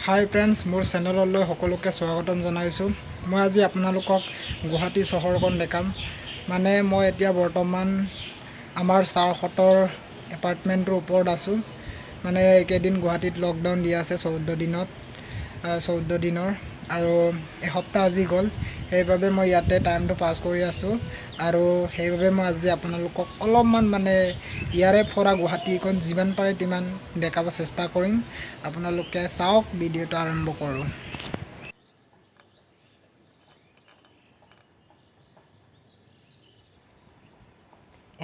হাই friends, মোৰ চেনেললৈ সকলোকে স্বাগতম জনাইছোঁ। মই আজি আপোনালোকক গুৱাহাটী চহৰখন দেখাম। মানে মই এতিয়া বৰ্তমান আমাৰ চহৰৰ এপাৰ্টমেণ্টৰ ওপৰত আছোঁ। মানে এইকেইদিন গুৱাহাটীত লকডাউন দিয়া আছে 14 দিনৰ আৰু এসপ্তাহ আজি গ'ল। সেইবাবে মই ইয়াতে টাইমটো পাছ কৰি আছোঁ আৰু সেইবাবে মই আজি আপোনালোকক অলপমান মানে ইয়াৰে পৰা গুৱাহাটীখন যিমান পাৰে তিমান দেখাব চেষ্টা কৰিম। আপোনালোকে চাওক, ভিডিঅ'টো আৰম্ভ কৰোঁ।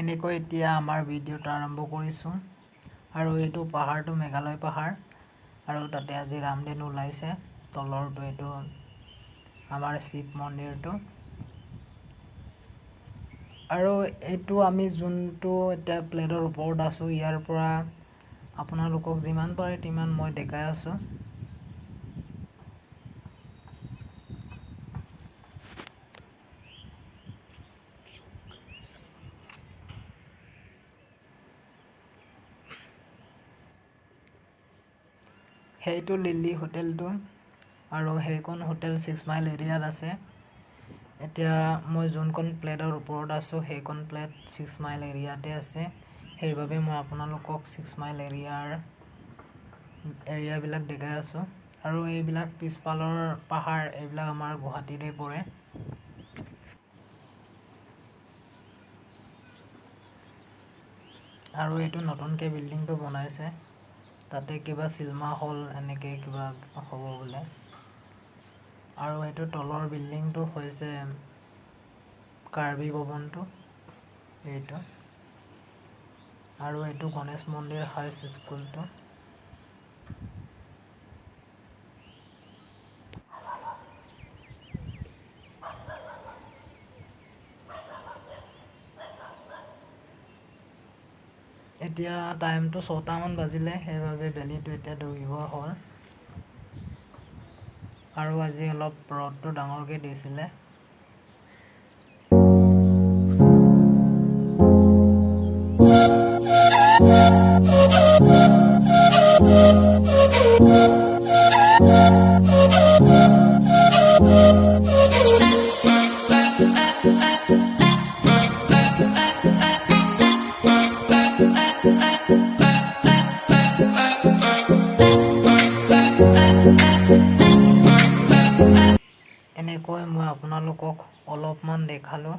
এনেকৈ এতিয়া আমাৰ ভিডিঅ'টো আৰম্ভ কৰিছোঁ আৰু এইটো পাহাৰটো মেঘালয় পাহাৰ আৰু তাতে আজি ৰামধেনু ওলাইছে। তলৰটো এইটো আমাৰ শিৱ মন্দিৰটো আৰু এইটো আমি যোনটো এতিয়া প্লেটৰ ওপৰত আছোঁ, ইয়াৰ পৰা আপোনালোকক যিমান পাৰে তিমান মই দেখাই আছোঁ। সেইটো লিলি হোটেলটো আৰু সেইখন হোটেল 6 মাইল এৰিয়াত আছে। এতিয়া মই যোনখন প্লেটৰ ওপৰত আছোঁ সেইখন প্লেট 6 মাইল এৰিয়াতে আছে। সেইবাবে মই আপোনালোকক 6 মাইল এৰিয়াবিলাক দেখাই আছোঁ আৰু এইবিলাক পিছফালৰ পাহাৰ, এইবিলাক আমাৰ গুৱাহাটীতে পৰে। আৰু এইটো নতুনকৈ বিল্ডিংটো বনাইছে, তাতে কিবা চিনেমা হল এনেকৈ কিবা হ'ব বোলে। আৰু এইটো তলৰ বিল্ডিংটো হৈছে কাৰ্বি ভৱনটো এইটো, আৰু এইটো গণেশ মন্দিৰ হাই স্কুলটো। এতিয়া টাইমটো 6টামান বাজিলে, সেইবাবে বেলিটো এতিয়া ডুবিবৰ হ'ল আৰু আজি অলপ ৰ'দটো ডাঙৰকৈ দিছিলে। এনেকৈ মই আপোনালোকক অলপমান দেখালোঁ।